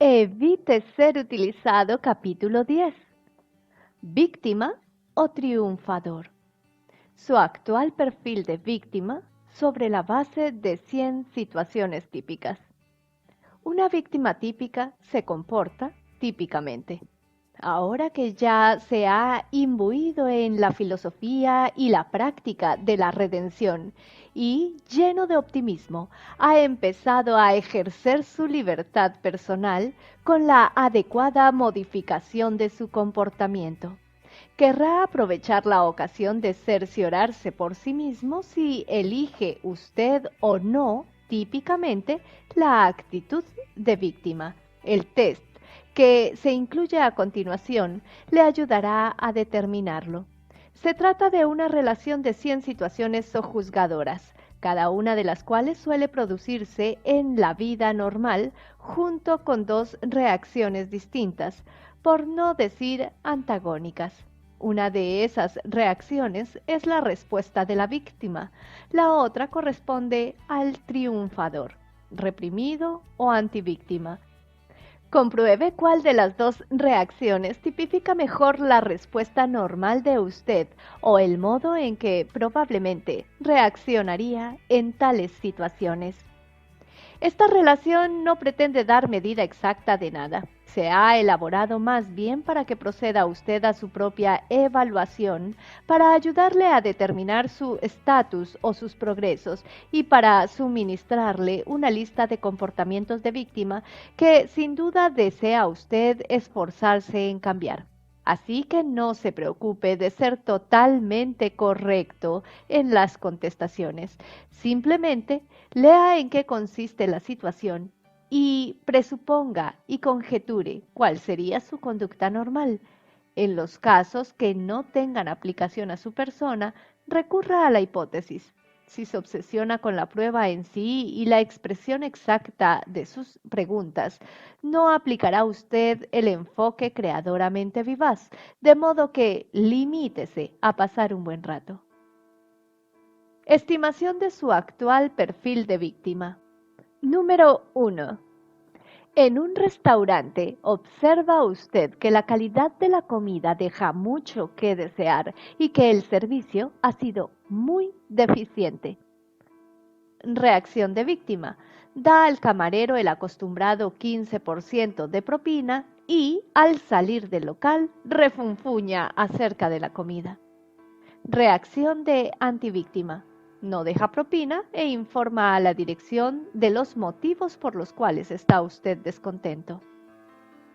Evite ser utilizado capítulo 10. ¿Víctima o triunfador? Su actual perfil de víctima sobre la base de 100 situaciones típicas. Una víctima típica se comporta típicamente. Ahora que ya se ha imbuido en la filosofía y la práctica de la redención y, lleno de optimismo, ha empezado a ejercer su libertad personal con la adecuada modificación de su comportamiento. Querrá aprovechar la ocasión de cerciorarse por sí mismo si elige usted o no típicamente la actitud de víctima. El test que se incluye a continuación le ayudará a determinarlo. Se trata de una relación de 100 situaciones sojuzgadoras, cada una de las cuales suele producirse en la vida normal junto con dos reacciones distintas, por no decir antagónicas. Una de esas reacciones es la respuesta de la víctima, la otra corresponde al triunfador, reprimido o antivíctima. Compruebe cuál de las dos reacciones tipifica mejor la respuesta normal de usted o el modo en que probablemente reaccionaría en tales situaciones. Esta relación no pretende dar medida exacta de nada. Se ha elaborado más bien para que proceda usted a su propia evaluación, para ayudarle a determinar su estatus o sus progresos y para suministrarle una lista de comportamientos de víctima que sin duda desea usted esforzarse en cambiar. Así que no se preocupe de ser totalmente correcto en las contestaciones. Simplemente lea en qué consiste la situación y presuponga y conjeture cuál sería su conducta normal. En los casos que no tengan aplicación a su persona, recurra a la hipótesis. Si se obsesiona con la prueba en sí y la expresión exacta de sus preguntas, no aplicará usted el enfoque creadoramente vivaz, de modo que limítese a pasar un buen rato. Estimación de su actual perfil de víctima. Número 1. En un restaurante, observa usted que la calidad de la comida deja mucho que desear y que el servicio ha sido muy deficiente. Reacción de víctima. Da al camarero el acostumbrado 15% de propina y, al salir del local, refunfuña acerca de la comida. Reacción de antivíctima. No deja propina e informa a la dirección de los motivos por los cuales está usted descontento.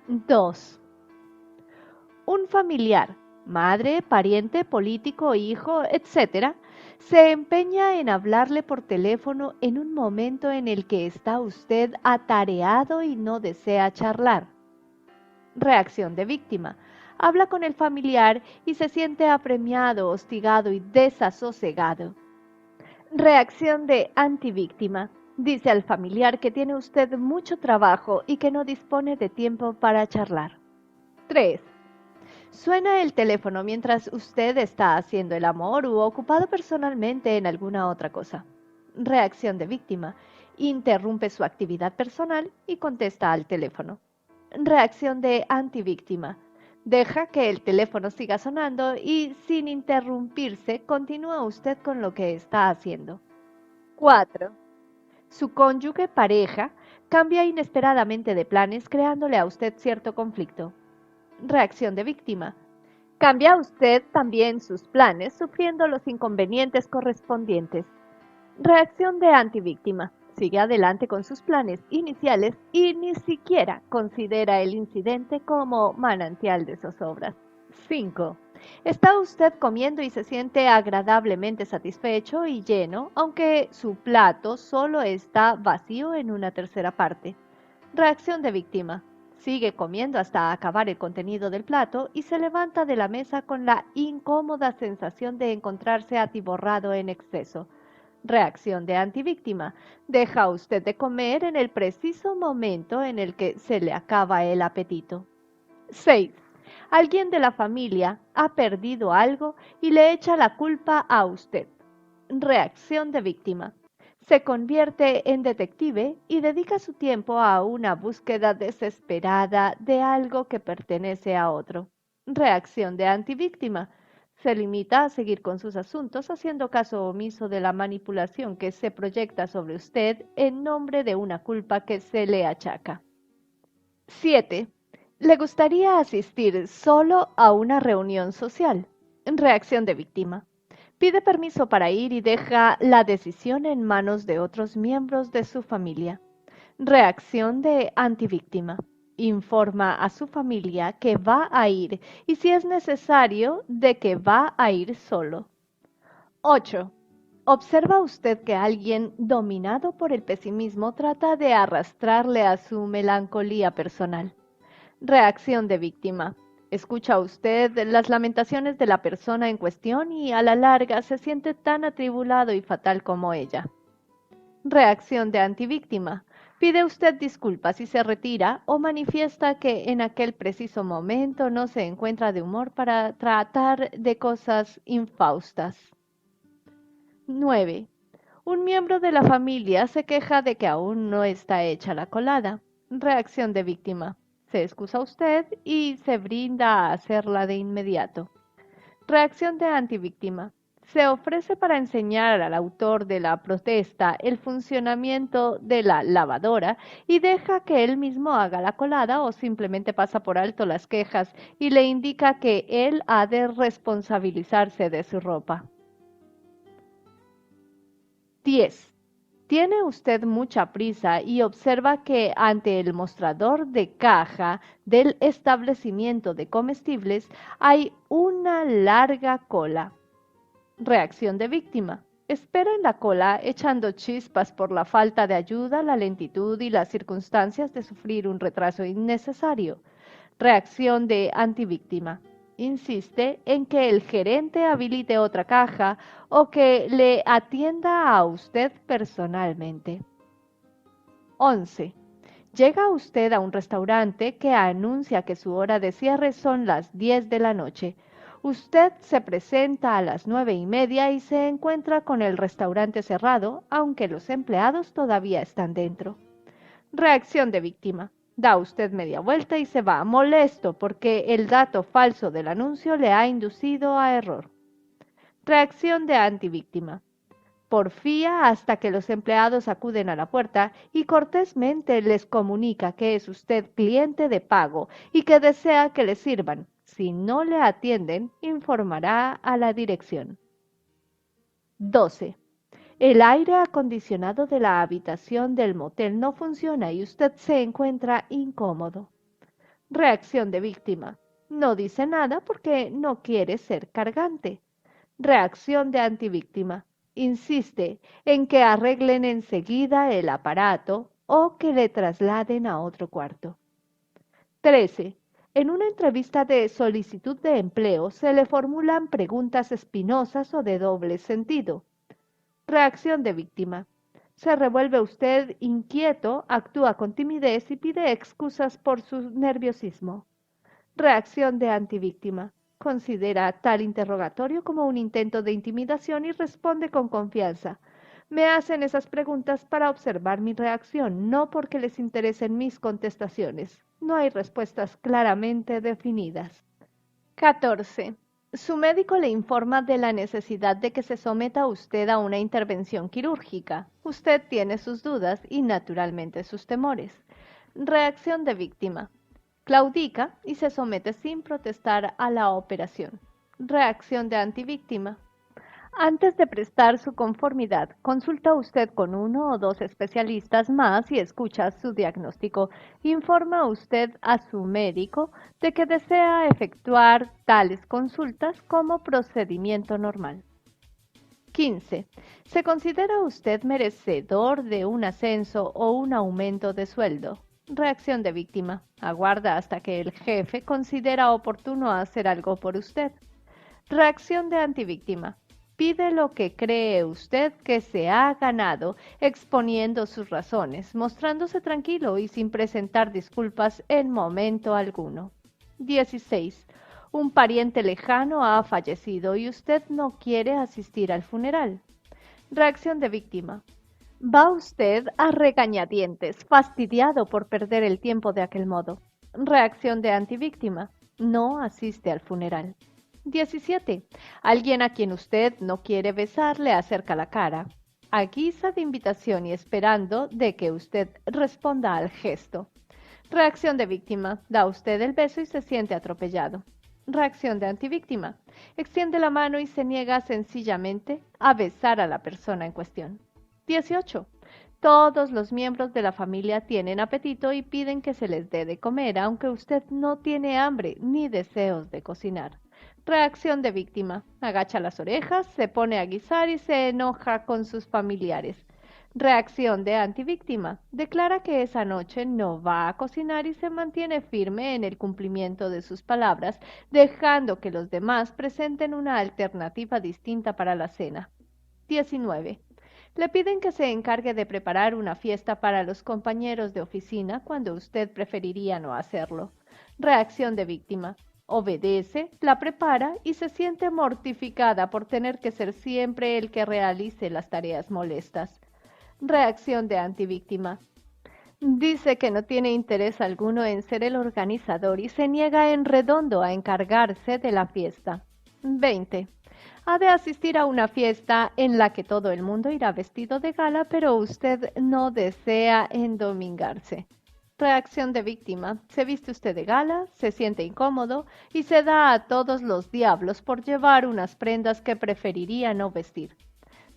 2. Un familiar, madre, pariente, político, hijo, etc., se empeña en hablarle por teléfono en un momento en el que está usted atareado y no desea charlar. Reacción de víctima. Habla con el familiar y se siente apremiado, hostigado y desasosegado. Reacción de antivíctima. Dice al familiar que tiene usted mucho trabajo y que no dispone de tiempo para charlar. 3. Suena el teléfono mientras usted está haciendo el amor u ocupado personalmente en alguna otra cosa. Reacción de víctima. Interrumpe su actividad personal y contesta al teléfono. Reacción de antivíctima. Deja que el teléfono siga sonando y, sin interrumpirse, continúa usted con lo que está haciendo. 4. Su cónyuge, pareja, cambia inesperadamente de planes, creándole a usted cierto conflicto. Reacción de víctima. Cambia usted también sus planes, sufriendo los inconvenientes correspondientes. Reacción de antivíctima. Sigue adelante con sus planes iniciales y ni siquiera considera el incidente como manantial de zozobras. 5. Está usted comiendo y se siente agradablemente satisfecho y lleno, aunque su plato solo está vacío en una tercera parte. Reacción de víctima. Sigue comiendo hasta acabar el contenido del plato y se levanta de la mesa con la incómoda sensación de encontrarse atiborrado en exceso. Reacción de antivíctima. Deja usted de comer en el preciso momento en el que se le acaba el apetito. 6. Alguien de la familia ha perdido algo y le echa la culpa a usted. Reacción de víctima. Se convierte en detective y dedica su tiempo a una búsqueda desesperada de algo que pertenece a otro. Reacción de antivíctima. Se limita a seguir con sus asuntos haciendo caso omiso de la manipulación que se proyecta sobre usted en nombre de una culpa que se le achaca. 7. ¿Le gustaría asistir solo a una reunión social? Reacción de víctima. Pide permiso para ir y deja la decisión en manos de otros miembros de su familia. Reacción de antivíctima. Informa a su familia que va a ir y si es necesario de que va a ir solo. 8. ¿Observa usted que alguien dominado por el pesimismo trata de arrastrarle a su melancolía personal? Reacción de víctima. Escucha usted las lamentaciones de la persona en cuestión y a la larga se siente tan atribulado y fatal como ella. Reacción de antivíctima. Pide usted disculpas y se retira o manifiesta que en aquel preciso momento no se encuentra de humor para tratar de cosas infaustas. 9. Un miembro de la familia se queja de que aún no está hecha la colada. Reacción de víctima. Se excusa usted y se brinda a hacerla de inmediato. Reacción de antivíctima. Se ofrece para enseñar al autor de la protesta el funcionamiento de la lavadora y deja que él mismo haga la colada o simplemente pasa por alto las quejas y le indica que él ha de responsabilizarse de su ropa. 10. Tiene usted mucha prisa y observa que ante el mostrador de caja del establecimiento de comestibles hay una larga cola. Reacción de víctima. Espera en la cola echando chispas por la falta de ayuda, la lentitud y las circunstancias de sufrir un retraso innecesario. Reacción de antivíctima. Insiste en que el gerente habilite otra caja o que le atienda a usted personalmente. 11. Llega usted a un restaurante que anuncia que su hora de cierre son las 10 de la noche. Usted se presenta a las 9:30 y se encuentra con el restaurante cerrado, aunque los empleados todavía están dentro. Reacción de víctima. Da usted media vuelta y se va, molesto porque el dato falso del anuncio le ha inducido a error. Reacción de antivíctima. Porfía hasta que los empleados acuden a la puerta y cortésmente les comunica que es usted cliente de pago y que desea que le sirvan. Si no le atienden, informará a la dirección. 12. El aire acondicionado de la habitación del motel no funciona y usted se encuentra incómodo. Reacción de víctima. No dice nada porque no quiere ser cargante. Reacción de antivíctima. Insiste en que arreglen enseguida el aparato o que le trasladen a otro cuarto. 13. En una entrevista de solicitud de empleo se le formulan preguntas espinosas o de doble sentido. Reacción de víctima. Se revuelve usted inquieto, actúa con timidez y pide excusas por su nerviosismo. Reacción de antivíctima. Considera tal interrogatorio como un intento de intimidación y responde con confianza. Me hacen esas preguntas para observar mi reacción, no porque les interesen mis contestaciones. No hay respuestas claramente definidas. 14. Su médico le informa de la necesidad de que se someta usted a una intervención quirúrgica. Usted tiene sus dudas y naturalmente sus temores. Reacción de víctima. Claudica y se somete sin protestar a la operación. Reacción de antivíctima. Antes de prestar su conformidad, consulta usted con uno o dos especialistas más y escucha su diagnóstico. Informa usted a su médico de que desea efectuar tales consultas como procedimiento normal. 15. ¿Se considera usted merecedor de un ascenso o un aumento de sueldo? Reacción de víctima. Aguarda hasta que el jefe considera oportuno hacer algo por usted. Reacción de antivíctima. Pide lo que cree usted que se ha ganado, exponiendo sus razones, mostrándose tranquilo y sin presentar disculpas en momento alguno. 16. Un pariente lejano ha fallecido y usted no quiere asistir al funeral. Reacción de víctima. Va usted a regañadientes, fastidiado por perder el tiempo de aquel modo. Reacción de antivíctima. No asiste al funeral. 17. Alguien a quien usted no quiere besar le acerca la cara, a guisa de invitación y esperando de que usted responda al gesto. Reacción de víctima. Da usted el beso y se siente atropellado. Reacción de antivíctima. Extiende la mano y se niega sencillamente a besar a la persona en cuestión. 18. Todos los miembros de la familia tienen apetito y piden que se les dé de comer, aunque usted no tiene hambre ni deseos de cocinar. Reacción de víctima. Agacha las orejas, se pone a guisar y se enoja con sus familiares. Reacción de antivíctima. Declara que esa noche no va a cocinar y se mantiene firme en el cumplimiento de sus palabras, dejando que los demás presenten una alternativa distinta para la cena. 19. Le piden que se encargue de preparar una fiesta para los compañeros de oficina cuando usted preferiría no hacerlo. Reacción de víctima. Obedece, la prepara y se siente mortificada por tener que ser siempre el que realice las tareas molestas. Reacción de antivíctima. Dice que no tiene interés alguno en ser el organizador y se niega en redondo a encargarse de la fiesta. 20. Ha de asistir a una fiesta en la que todo el mundo irá vestido de gala, pero usted no desea endomingarse. Reacción de víctima. Se viste usted de gala, se siente incómodo y se da a todos los diablos por llevar unas prendas que preferiría no vestir.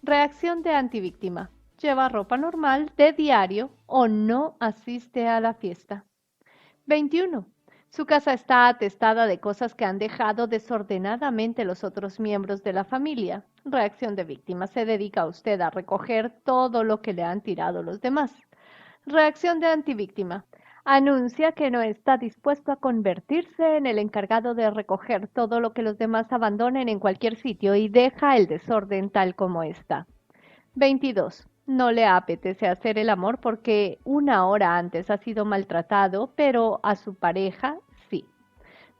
Reacción de antivíctima. Lleva ropa normal de diario o no asiste a la fiesta. 21. Su casa está atestada de cosas que han dejado desordenadamente los otros miembros de la familia. Reacción de víctima. Se dedica usted a recoger todo lo que le han tirado los demás. Reacción de antivíctima. Anuncia que no está dispuesto a convertirse en el encargado de recoger todo lo que los demás abandonen en cualquier sitio y deja el desorden tal como está. 22. No le apetece hacer el amor porque una hora antes ha sido maltratado, pero a su pareja sí.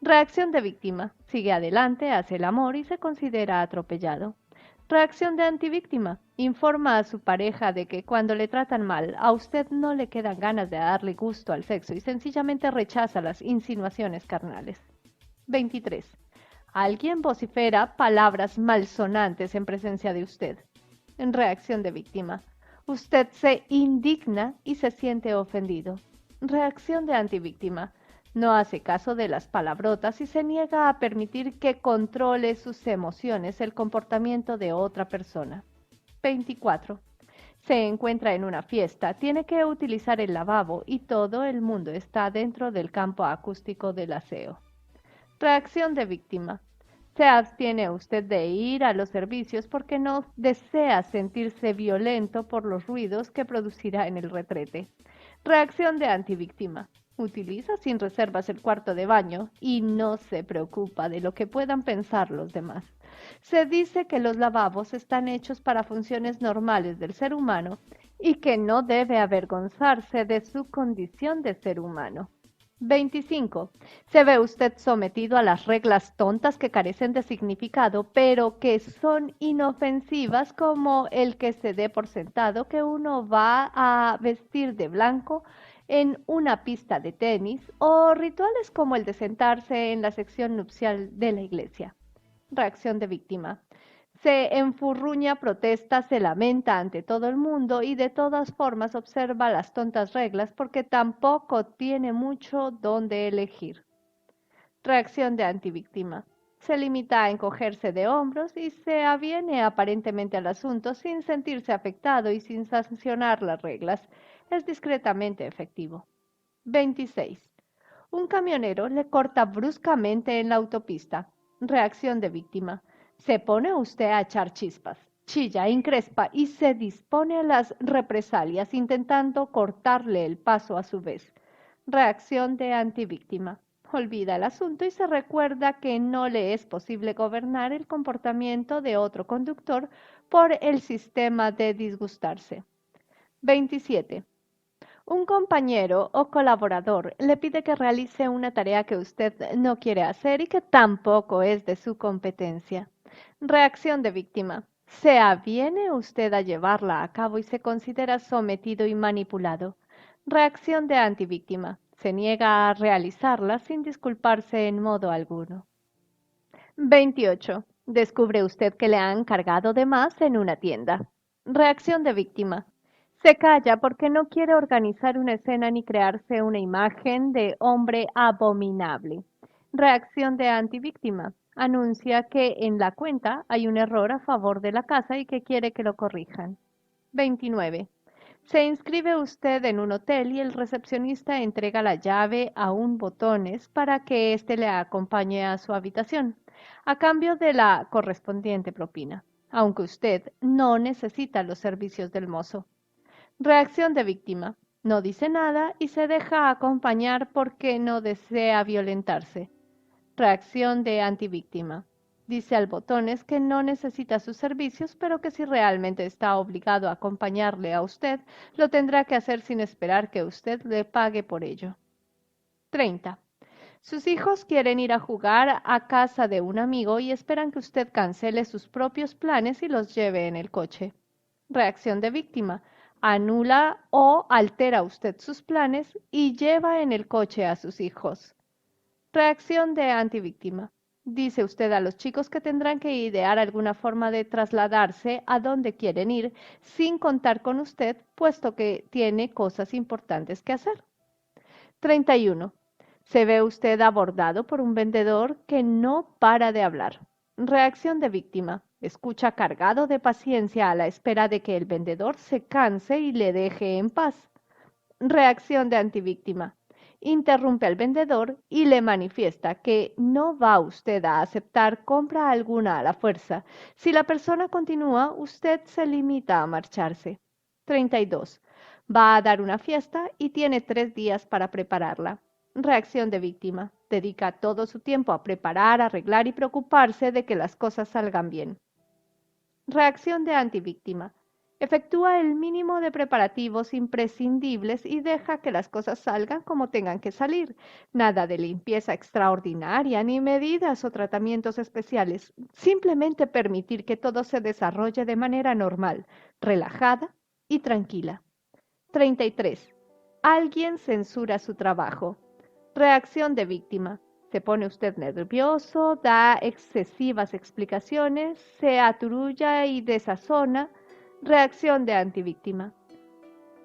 Reacción de víctima. Sigue adelante, hace el amor y se considera atropellado. Reacción de antivíctima. Informa a su pareja de que cuando le tratan mal, a usted no le quedan ganas de darle gusto al sexo y sencillamente rechaza las insinuaciones carnales. 23. Alguien vocifera palabras malsonantes en presencia de usted. En reacción de víctima. Usted se indigna y se siente ofendido. Reacción de antivíctima. No hace caso de las palabrotas y se niega a permitir que controle sus emociones el comportamiento de otra persona. 24. Se encuentra en una fiesta, tiene que utilizar el lavabo y todo el mundo está dentro del campo acústico del aseo. Reacción de víctima. Se abstiene usted de ir a los servicios porque no desea sentirse violento por los ruidos que producirá en el retrete. Reacción de antivíctima. Utiliza sin reservas el cuarto de baño y no se preocupa de lo que puedan pensar los demás. Se dice que los lavabos están hechos para funciones normales del ser humano y que no debe avergonzarse de su condición de ser humano. 25. Se ve usted sometido a las reglas tontas que carecen de significado, pero que son inofensivas, como el que se dé por sentado que uno va a vestir de blanco en una pista de tenis, o rituales como el de sentarse en la sección nupcial de la iglesia. Reacción de víctima. Se enfurruña, protesta, se lamenta ante todo el mundo y de todas formas observa las tontas reglas porque tampoco tiene mucho donde elegir. Reacción de antivíctima. Se limita a encogerse de hombros y se aviene aparentemente al asunto sin sentirse afectado y sin sancionar las reglas. Es discretamente efectivo. 26. Un camionero le corta bruscamente en la autopista. Reacción de víctima. Se pone usted a echar chispas, chilla, increspa y se dispone a las represalias intentando cortarle el paso a su vez. Reacción de antivíctima. Olvida el asunto y se recuerda que no le es posible gobernar el comportamiento de otro conductor por el sistema de disgustarse. 27. Un compañero o colaborador le pide que realice una tarea que usted no quiere hacer y que tampoco es de su competencia. Reacción de víctima. Se aviene usted a llevarla a cabo y se considera sometido y manipulado. Reacción de antivíctima. Se niega a realizarla sin disculparse en modo alguno. 28. Descubre usted que le han cargado de más en una tienda. Reacción de víctima. Se calla porque no quiere organizar una escena ni crearse una imagen de hombre abominable. Reacción de antivíctima. Anuncia que en la cuenta hay un error a favor de la casa y que quiere que lo corrijan. 29. Se inscribe usted en un hotel y el recepcionista entrega la llave a un botones para que éste le acompañe a su habitación, a cambio de la correspondiente propina, aunque usted no necesita los servicios del mozo. Reacción de víctima. No dice nada y se deja acompañar porque no desea violentarse. Reacción de antivíctima. Dice al botones que no necesita sus servicios, pero que si realmente está obligado a acompañarle a usted, lo tendrá que hacer sin esperar que usted le pague por ello. 30. Sus hijos quieren ir a jugar a casa de un amigo y esperan que usted cancele sus propios planes y los lleve en el coche. Reacción de víctima. Anula o altera usted sus planes y lleva en el coche a sus hijos. Reacción de antivíctima. Dice usted a los chicos que tendrán que idear alguna forma de trasladarse a donde quieren ir sin contar con usted, puesto que tiene cosas importantes que hacer. 31. Se ve usted abordado por un vendedor que no para de hablar. Reacción de víctima. Escucha cargado de paciencia a la espera de que el vendedor se canse y le deje en paz. Reacción de antivíctima. Interrumpe al vendedor y le manifiesta que no va usted a aceptar compra alguna a la fuerza. Si la persona continúa, usted se limita a marcharse. 32. Va a dar una fiesta y tiene 3 días para prepararla. Reacción de víctima. Dedica todo su tiempo a preparar, arreglar y preocuparse de que las cosas salgan bien. Reacción de antivíctima. Efectúa el mínimo de preparativos imprescindibles y deja que las cosas salgan como tengan que salir. Nada de limpieza extraordinaria ni medidas o tratamientos especiales. Simplemente permitir que todo se desarrolle de manera normal, relajada y tranquila. 33. Alguien censura su trabajo. Reacción de víctima. Se pone usted nervioso, da excesivas explicaciones, se aturulla y desazona. Reacción de antivíctima.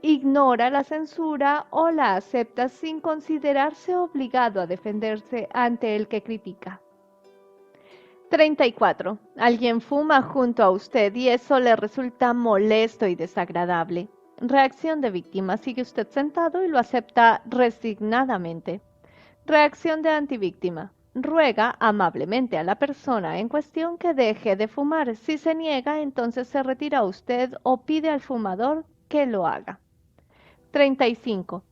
Ignora la censura o la acepta sin considerarse obligado a defenderse ante el que critica. 34. Alguien fuma junto a usted y eso le resulta molesto y desagradable. Reacción de víctima. Sigue usted sentado y lo acepta resignadamente. Reacción de antivíctima. Ruega amablemente a la persona en cuestión que deje de fumar. Si se niega, entonces se retira usted o pide al fumador que lo haga. 35.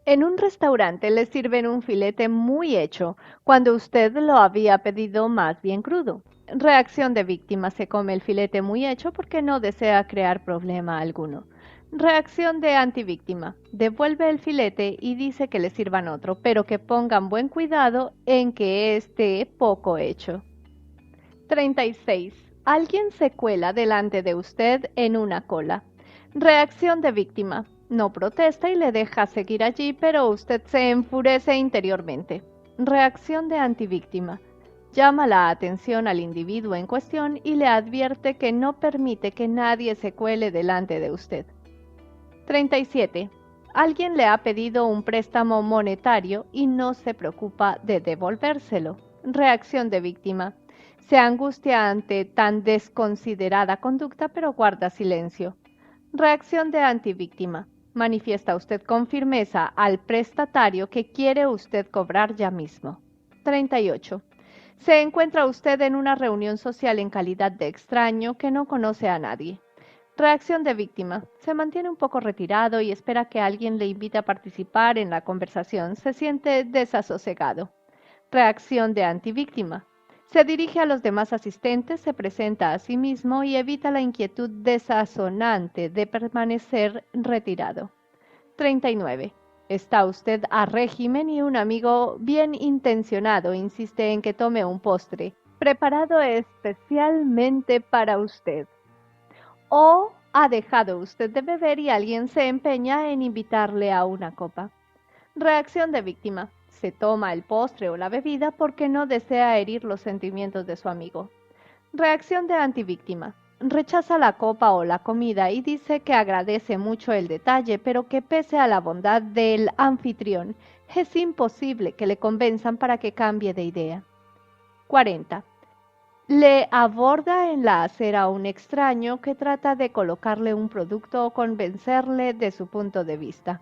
En un restaurante le sirven un filete muy hecho, cuando usted lo había pedido más bien crudo. Reacción de víctima. Se come el filete muy hecho porque no desea crear problema alguno. Reacción de antivíctima. Devuelve el filete y dice que le sirvan otro, pero que pongan buen cuidado en que esté poco hecho. 36. Alguien se cuela delante de usted en una cola. Reacción de víctima. No protesta y le deja seguir allí, pero usted se enfurece interiormente. Reacción de antivíctima. Llama la atención al individuo en cuestión y le advierte que no permite que nadie se cuele delante de usted. 37. Alguien le ha pedido un préstamo monetario y no se preocupa de devolvérselo. Reacción de víctima. Se angustia ante tan desconsiderada conducta, pero guarda silencio. Reacción de antivíctima. Manifiesta usted con firmeza al prestatario que quiere usted cobrar ya mismo. 38. Se encuentra usted en una reunión social en calidad de extraño que no conoce a nadie. Reacción de víctima. Se mantiene un poco retirado y espera que alguien le invite a participar en la conversación. Se siente desasosegado. Reacción de antivíctima. Se dirige a los demás asistentes, se presenta a sí mismo y evita la inquietud desazonante de permanecer retirado. 39. Está usted a régimen y un amigo bien intencionado insiste en que tome un postre, preparado especialmente para usted. ¿O ha dejado usted de beber y alguien se empeña en invitarle a una copa? Reacción de víctima. Se toma el postre o la bebida porque no desea herir los sentimientos de su amigo. Reacción de antivíctima. Rechaza la copa o la comida y dice que agradece mucho el detalle, pero que pese a la bondad del anfitrión, es imposible que le convenzan para que cambie de idea. 40. Le aborda en la acera a un extraño que trata de colocarle un producto o convencerle de su punto de vista.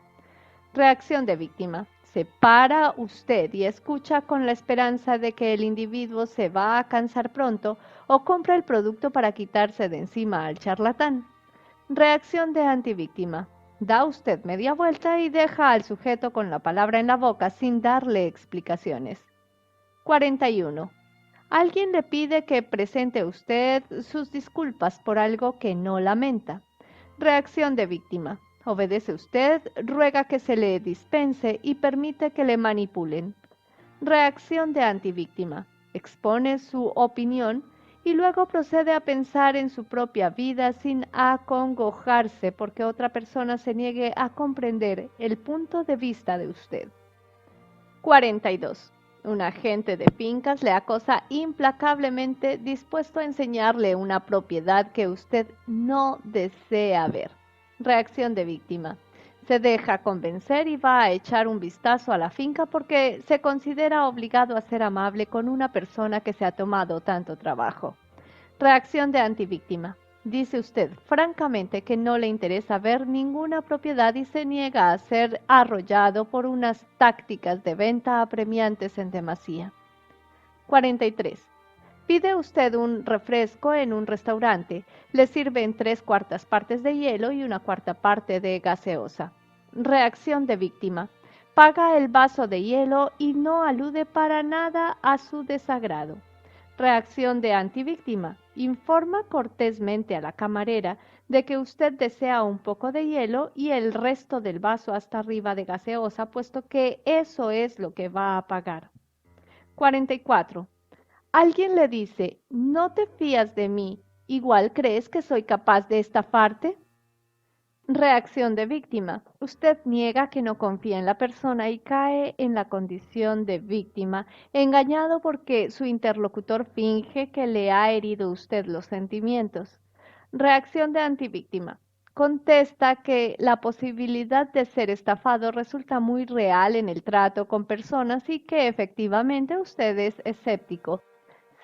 Reacción de víctima. Se para usted y escucha con la esperanza de que el individuo se va a cansar pronto o compra el producto para quitarse de encima al charlatán. Reacción de antivíctima. Da usted media vuelta y deja al sujeto con la palabra en la boca sin darle explicaciones. 41. Alguien le pide que presente usted sus disculpas por algo que no lamenta. Reacción de víctima. Obedece usted, ruega que se le dispense y permite que le manipulen. Reacción de antivíctima. Expone su opinión y luego procede a pensar en su propia vida sin acongojarse porque otra persona se niegue a comprender el punto de vista de usted. 42. Un agente de fincas le acosa implacablemente dispuesto a enseñarle una propiedad que usted no desea ver. Reacción de víctima. Se deja convencer y va a echar un vistazo a la finca porque se considera obligado a ser amable con una persona que se ha tomado tanto trabajo. Reacción de antivíctima. Dice usted francamente que no le interesa ver ninguna propiedad y se niega a ser arrollado por unas tácticas de venta apremiantes en demasía. 43. Pide usted un refresco en un restaurante. Le sirven 3/4 partes de hielo y 1/4 parte de gaseosa. Reacción de víctima. Paga el vaso de hielo y no alude para nada a su desagrado. Reacción de antivíctima. Informa cortésmente a la camarera de que usted desea un poco de hielo y el resto del vaso hasta arriba de gaseosa, puesto que eso es lo que va a pagar. 44. Alguien le dice, ¿no te fías de mí? ¿Igual crees que soy capaz de estafarte? Reacción de víctima. Usted niega que no confía en la persona y cae en la condición de víctima, engañado porque su interlocutor finge que le ha herido usted los sentimientos. Reacción de antivíctima. Contesta que la posibilidad de ser estafado resulta muy real en el trato con personas y que efectivamente usted es escéptico.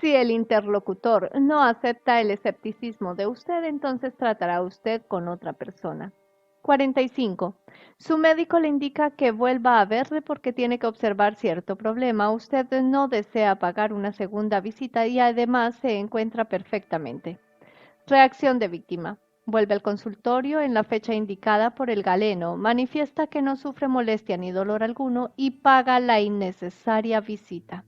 Si el interlocutor no acepta el escepticismo de usted, entonces tratará usted con otra persona. 45. Su médico le indica que vuelva a verle porque tiene que observar cierto problema. Usted no desea pagar una segunda visita y además se encuentra perfectamente. Reacción de víctima. Vuelve al consultorio en la fecha indicada por el galeno, manifiesta que no sufre molestia ni dolor alguno y paga la innecesaria visita.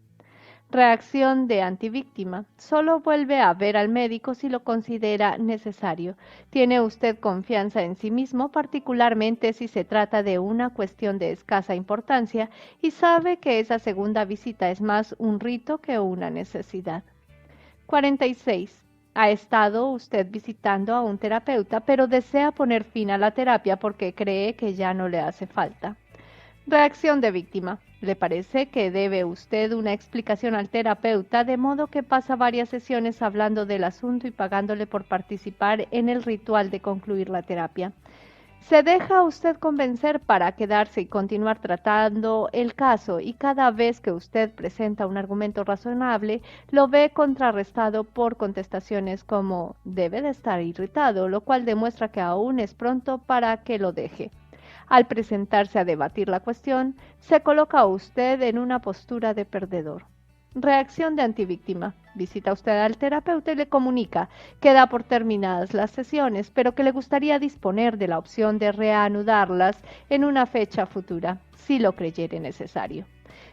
Reacción de antivíctima. Solo vuelve a ver al médico si lo considera necesario. ¿Tiene usted confianza en sí mismo, particularmente si se trata de una cuestión de escasa importancia, y sabe que esa segunda visita es más un rito que una necesidad? 46. Ha estado usted visitando a un terapeuta, pero desea poner fin a la terapia porque cree que ya no le hace falta. Reacción de víctima. Le parece que debe usted una explicación al terapeuta, de modo que pasa varias sesiones hablando del asunto y pagándole por participar en el ritual de concluir la terapia. Se deja usted convencer para quedarse y continuar tratando el caso y cada vez que usted presenta un argumento razonable, lo ve contrarrestado por contestaciones como debe de estar irritado, lo cual demuestra que aún es pronto para que lo deje. Al presentarse a debatir la cuestión, se coloca usted en una postura de perdedor. Reacción de antivíctima. Visita usted al terapeuta y le comunica que da por terminadas las sesiones, pero que le gustaría disponer de la opción de reanudarlas en una fecha futura, si lo creyere necesario.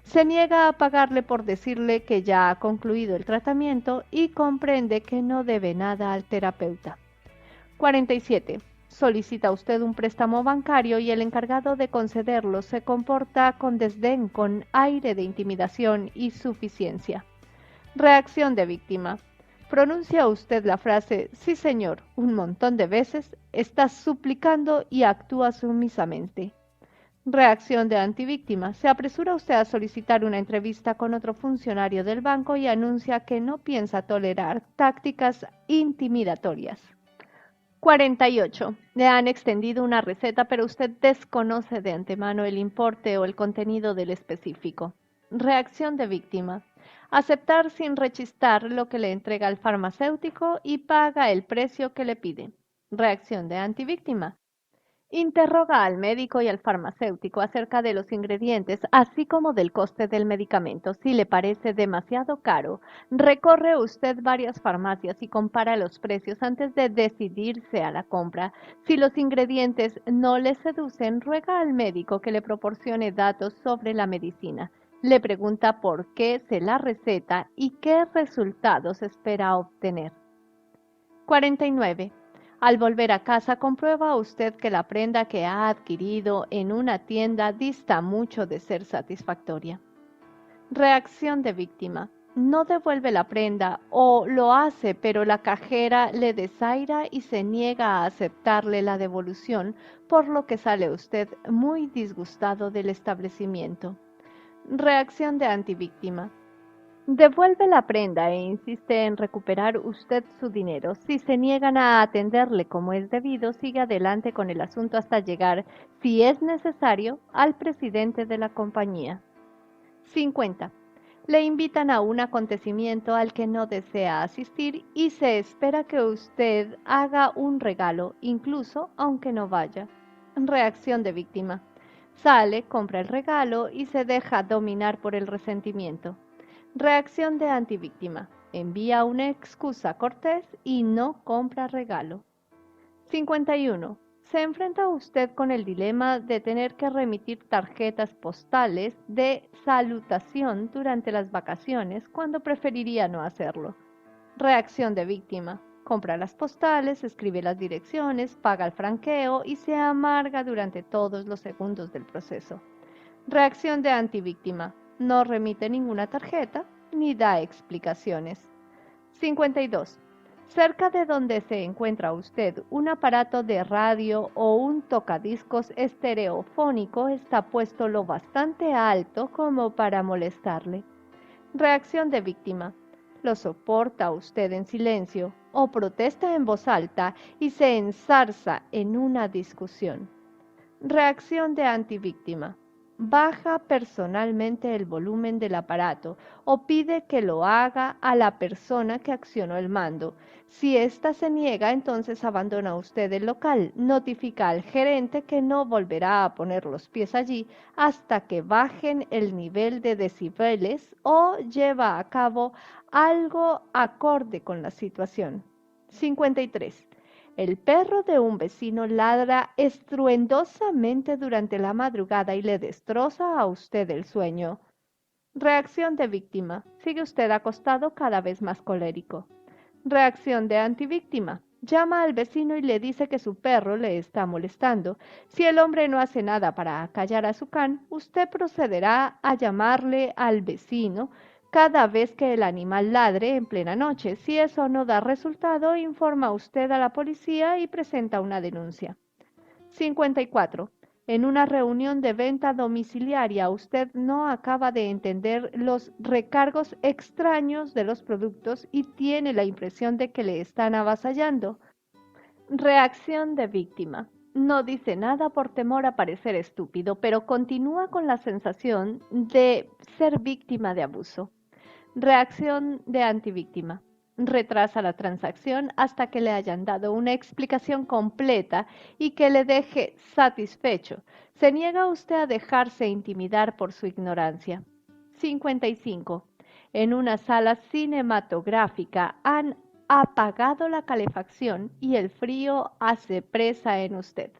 Se niega a pagarle por decirle que ya ha concluido el tratamiento y comprende que no debe nada al terapeuta. 47. Solicita usted un préstamo bancario y el encargado de concederlo se comporta con desdén, con aire de intimidación y suficiencia. Reacción de víctima. Pronuncia usted la frase "sí señor" un montón de veces, está suplicando y actúa sumisamente. Reacción de antivíctima. Se apresura usted a solicitar una entrevista con otro funcionario del banco y anuncia que no piensa tolerar tácticas intimidatorias. 48. Le han extendido una receta, pero usted desconoce de antemano el importe o el contenido del específico. Reacción de víctima. Aceptar sin rechistar lo que le entrega el farmacéutico y paga el precio que le pide. Reacción de antivíctima. Interroga al médico y al farmacéutico acerca de los ingredientes, así como del coste del medicamento. Si le parece demasiado caro, recorre usted varias farmacias y compara los precios antes de decidirse a la compra. Si los ingredientes no le seducen, ruega al médico que le proporcione datos sobre la medicina. Le pregunta por qué se la receta y qué resultados espera obtener. 49. Al volver a casa, comprueba usted que la prenda que ha adquirido en una tienda dista mucho de ser satisfactoria. Reacción de víctima. No devuelve la prenda o lo hace, pero la cajera le desaira y se niega a aceptarle la devolución, por lo que sale usted muy disgustado del establecimiento. Reacción de antivíctima. Devuelve la prenda e insiste en recuperar usted su dinero. Si se niegan a atenderle como es debido, sigue adelante con el asunto hasta llegar, si es necesario, al presidente de la compañía. 50. Le invitan a un acontecimiento al que no desea asistir y se espera que usted haga un regalo, incluso aunque no vaya. Reacción de víctima. Sale, compra el regalo y se deja dominar por el resentimiento. Reacción de antivíctima. Envía una excusa cortés y no compra regalo. 51. Se enfrenta usted con el dilema de tener que remitir tarjetas postales de salutación durante las vacaciones cuando preferiría no hacerlo. Reacción de víctima. Compra las postales, escribe las direcciones, paga el franqueo y se amarga durante todos los segundos del proceso. Reacción de antivíctima. No remite ninguna tarjeta ni da explicaciones. 52. Cerca de donde se encuentra usted, un aparato de radio o un tocadiscos estereofónico está puesto lo bastante alto como para molestarle. Reacción de víctima. Lo soporta usted en silencio o protesta en voz alta y se enzarza en una discusión. Reacción de antivíctima. Baja personalmente el volumen del aparato o pide que lo haga a la persona que accionó el mando. Si ésta se niega, entonces abandona usted el local. Notifica al gerente que no volverá a poner los pies allí hasta que bajen el nivel de decibeles o lleva a cabo algo acorde con la situación. 53. El perro de un vecino ladra estruendosamente durante la madrugada y le destroza a usted el sueño. Reacción de víctima. Sigue usted acostado cada vez más colérico. Reacción de antivíctima. Llama al vecino y le dice que su perro le está molestando. Si el hombre no hace nada para acallar a su can, usted procederá a llamarle al vecino cada vez que el animal ladre en plena noche. Si eso no da resultado, informa usted a la policía y presenta una denuncia. 54. En una reunión de venta domiciliaria, usted no acaba de entender los recargos extraños de los productos y tiene la impresión de que le están avasallando. Reacción de víctima. No dice nada por temor a parecer estúpido, pero continúa con la sensación de ser víctima de abuso. Reacción de antivíctima. Retrasa la transacción hasta que le hayan dado una explicación completa y que le deje satisfecho. Se niega usted a dejarse intimidar por su ignorancia. 55. En una sala cinematográfica han apagado la calefacción y el frío hace presa en usted.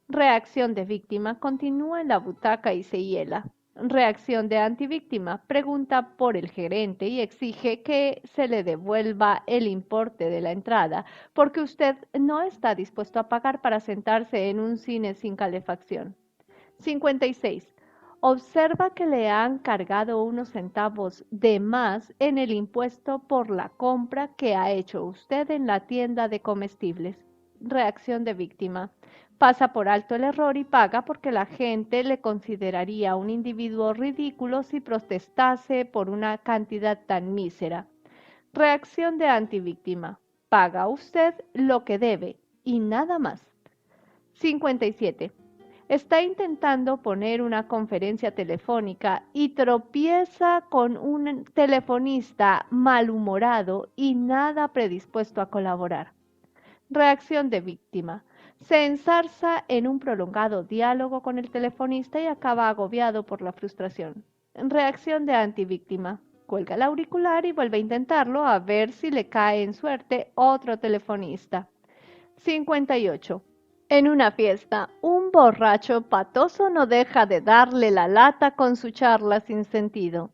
Reacción de víctima. Continúa en la butaca y se hiela. Reacción de antivíctima. Pregunta por el gerente y exige que se le devuelva el importe de la entrada porque usted no está dispuesto a pagar para sentarse en un cine sin calefacción. 56. Observa que le han cargado unos centavos de más en el impuesto por la compra que ha hecho usted en la tienda de comestibles. Reacción de víctima. Pasa por alto el error y paga porque la gente le consideraría un individuo ridículo si protestase por una cantidad tan mísera. Reacción de antivíctima. Paga usted lo que debe y nada más. 57. Está intentando poner una conferencia telefónica y tropieza con un telefonista malhumorado y nada predispuesto a colaborar. Reacción de víctima. Se enzarza en un prolongado diálogo con el telefonista y acaba agobiado por la frustración. Reacción de antivíctima. Cuelga el auricular y vuelve a intentarlo a ver si le cae en suerte otro telefonista. 58. En una fiesta, un borracho patoso no deja de darle la lata con su charla sin sentido.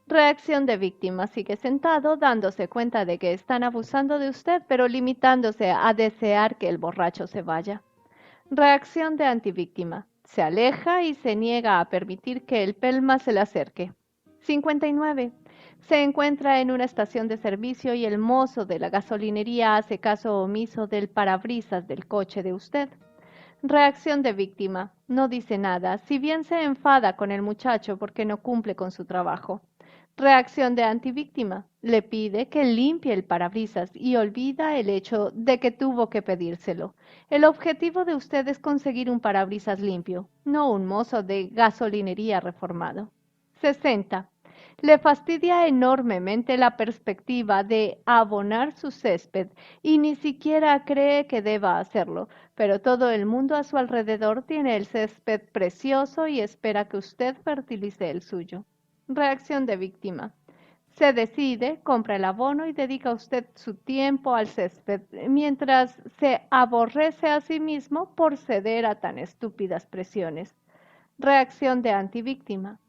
Reacción de víctima. Sigue sentado dándose cuenta de que están abusando de usted, pero limitándose a desear que el borracho se vaya. Reacción de antivíctima. Se aleja y se niega a permitir que el pelma se le acerque. 59. Se encuentra en una estación de servicio y el mozo de la gasolinería hace caso omiso del parabrisas del coche de usted. Reacción de víctima. No dice nada, si bien se enfada con el muchacho porque no cumple con su trabajo. Reacción de antivíctima. Le pide que limpie el parabrisas y olvida el hecho de que tuvo que pedírselo. El objetivo de usted es conseguir un parabrisas limpio, no un mozo de gasolinería reformado. 60. Le fastidia enormemente la perspectiva de abonar su césped y ni siquiera cree que deba hacerlo, pero todo el mundo a su alrededor tiene el césped precioso y espera que usted fertilice el suyo. Reacción de víctima. Se decide, compra el abono y dedica usted su tiempo al césped, mientras se aborrece a sí mismo por ceder a tan estúpidas presiones. Reacción de antivíctima.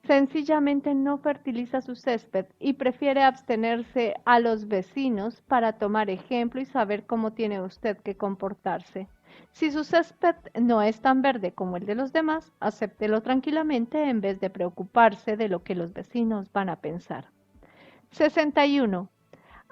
Sencillamente no fertiliza su césped y prefiere abstenerse a los vecinos para tomar ejemplo y saber cómo tiene usted que comportarse. Si su césped no es tan verde como el de los demás, acéptelo tranquilamente en vez de preocuparse de lo que los vecinos van a pensar. 61.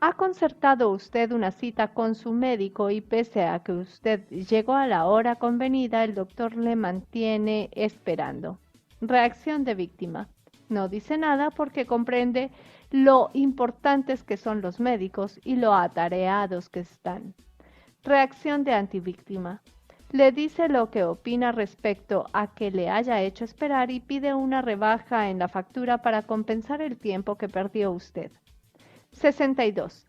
¿Ha concertado usted una cita con su médico y pese a que usted llegó a la hora convenida, el doctor le mantiene esperando? Reacción de víctima. No dice nada porque comprende lo importantes que son los médicos y lo atareados que están. Reacción de antivíctima. Le dice lo que opina respecto a que le haya hecho esperar y pide una rebaja en la factura para compensar el tiempo que perdió usted. 62.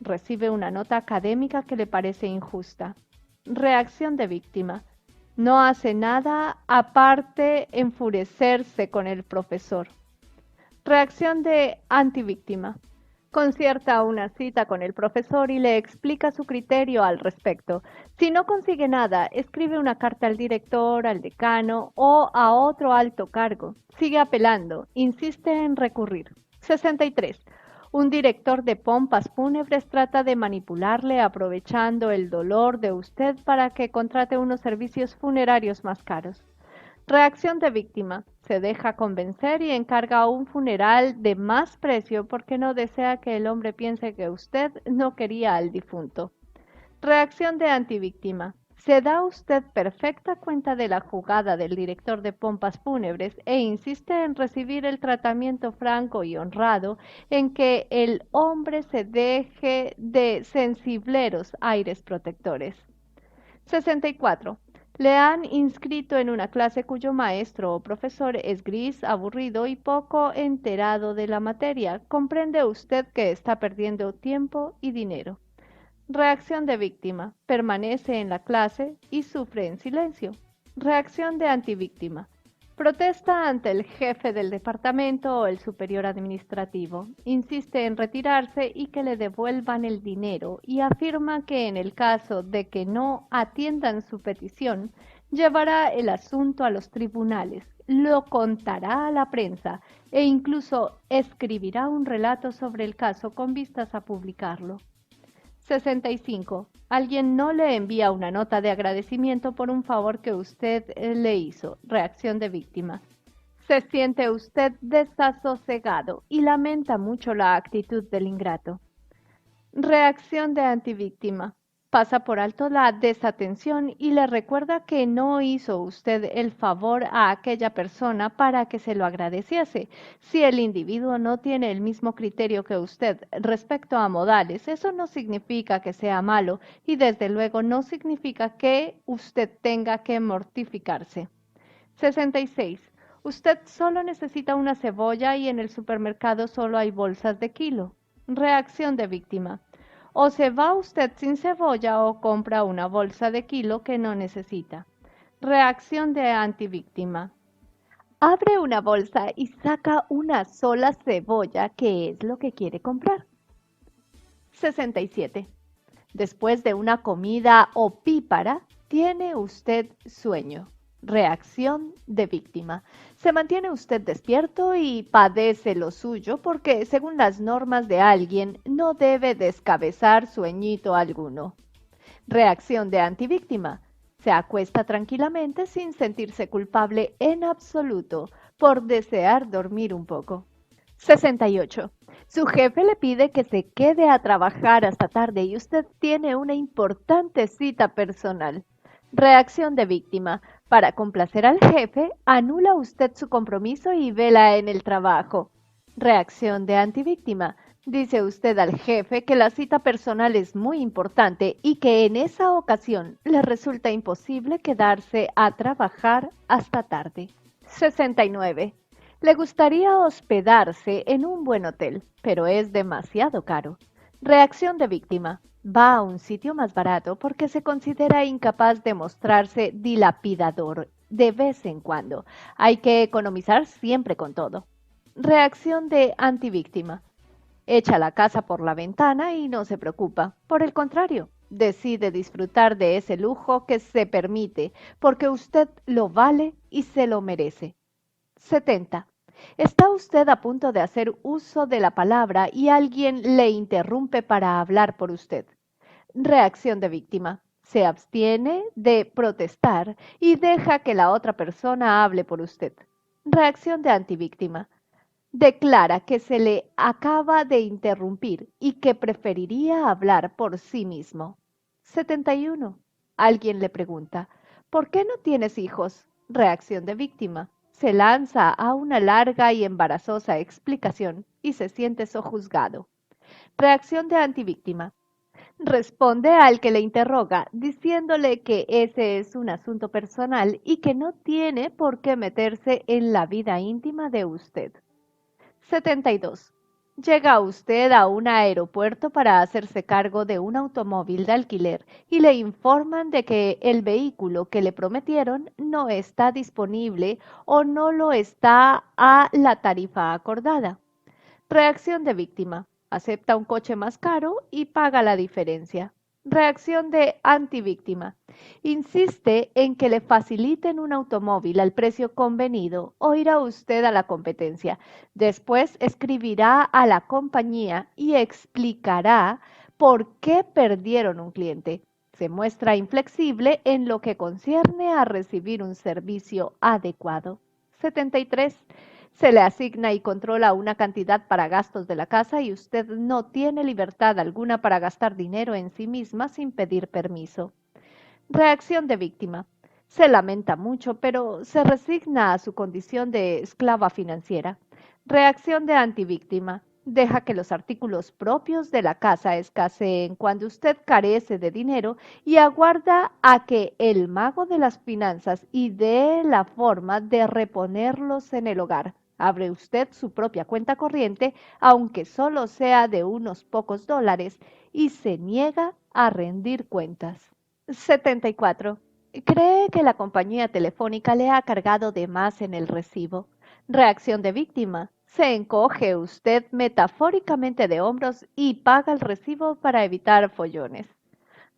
Recibe una nota académica que le parece injusta. Reacción de víctima. No hace nada aparte enfurecerse con el profesor. Reacción de antivíctima. Concierta una cita con el profesor y le explica su criterio al respecto. Si no consigue nada, escribe una carta al director, al decano o a otro alto cargo. Sigue apelando, insiste en recurrir. 63. Un director de pompas fúnebres trata de manipularle aprovechando el dolor de usted para que contrate unos servicios funerarios más caros. Reacción de víctima. Se deja convencer y encarga un funeral de más precio porque no desea que el hombre piense que usted no quería al difunto. Reacción de antivíctima. Se da usted perfecta cuenta de la jugada del director de pompas fúnebres e insiste en recibir el tratamiento franco y honrado en que el hombre se deje de sensibleros aires protectores. 64. Le han inscrito en una clase cuyo maestro o profesor es gris, aburrido y poco enterado de la materia. Comprende usted que está perdiendo tiempo y dinero. Reacción de víctima. Permanece en la clase y sufre en silencio. Reacción de antivíctima. Protesta ante el jefe del departamento o el superior administrativo. Insiste en retirarse y que le devuelvan el dinero y afirma que en el caso de que no atiendan su petición, llevará el asunto a los tribunales, lo contará a la prensa e incluso escribirá un relato sobre el caso con vistas a publicarlo. 65. Alguien no le envía una nota de agradecimiento por un favor que usted le hizo. Reacción de víctima. Se siente usted desasosegado y lamenta mucho la actitud del ingrato. Reacción de antivíctima. Pasa por alto la desatención y le recuerda que no hizo usted el favor a aquella persona para que se lo agradeciese. Si el individuo no tiene el mismo criterio que usted respecto a modales, eso no significa que sea malo y desde luego no significa que usted tenga que mortificarse. 66. Usted solo necesita una cebolla y en el supermercado solo hay bolsas de kilo. Reacción de víctima. O se va usted sin cebolla o compra una bolsa de kilo que no necesita. Reacción de antivíctima. Abre una bolsa y saca una sola cebolla, que es lo que quiere comprar. 67. Después de una comida opípara, tiene usted sueño. Reacción de víctima. Se mantiene usted despierto y padece lo suyo porque, según las normas de alguien, no debe descabezar sueñito alguno. Reacción de antivíctima. Se acuesta tranquilamente sin sentirse culpable en absoluto por desear dormir un poco. 68. Su jefe le pide que se quede a trabajar hasta tarde y usted tiene una importante cita personal. Reacción de víctima. Para complacer al jefe, anula usted su compromiso y vela en el trabajo. Reacción de antivíctima. Dice usted al jefe que la cita personal es muy importante y que en esa ocasión le resulta imposible quedarse a trabajar hasta tarde. 69. Le gustaría hospedarse en un buen hotel, pero es demasiado caro. Reacción de víctima. Va a un sitio más barato porque se considera incapaz de mostrarse dilapidador de vez en cuando. Hay que economizar siempre con todo. Reacción de antivíctima. Echa la casa por la ventana y no se preocupa. Por el contrario, decide disfrutar de ese lujo que se permite, porque usted lo vale y se lo merece. 70. Está usted a punto de hacer uso de la palabra y alguien le interrumpe para hablar por usted. Reacción de víctima. Se abstiene de protestar y deja que la otra persona hable por usted. Reacción de antivíctima. Declara que se le acaba de interrumpir y que preferiría hablar por sí mismo. 71. Alguien le pregunta, ¿por qué no tienes hijos? Reacción de víctima. Se lanza a una larga y embarazosa explicación y se siente sojuzgado. Reacción de antivíctima. Responde al que le interroga, diciéndole que ese es un asunto personal y que no tiene por qué meterse en la vida íntima de usted. 72. Llega usted a un aeropuerto para hacerse cargo de un automóvil de alquiler y le informan de que el vehículo que le prometieron no está disponible o no lo está a la tarifa acordada. Reacción de víctima. Acepta un coche más caro y paga la diferencia. Reacción de antivíctima. Insiste en que le faciliten un automóvil al precio convenido o irá usted a la competencia. Después escribirá a la compañía y explicará por qué perdieron un cliente. Se muestra inflexible en lo que concierne a recibir un servicio adecuado. 73. Se le asigna y controla una cantidad para gastos de la casa y usted no tiene libertad alguna para gastar dinero en sí misma sin pedir permiso. Reacción de víctima. Se lamenta mucho, pero se resigna a su condición de esclava financiera. Reacción de antivíctima. Deja que los artículos propios de la casa escaseen cuando usted carece de dinero y aguarda a que el mago de las finanzas idee la forma de reponerlos en el hogar. Abre usted su propia cuenta corriente, aunque solo sea de unos pocos dólares, y se niega a rendir cuentas. 74. Cree que la compañía telefónica le ha cargado de más en el recibo. Reacción de víctima. Se encoge usted metafóricamente de hombros y paga el recibo para evitar follones.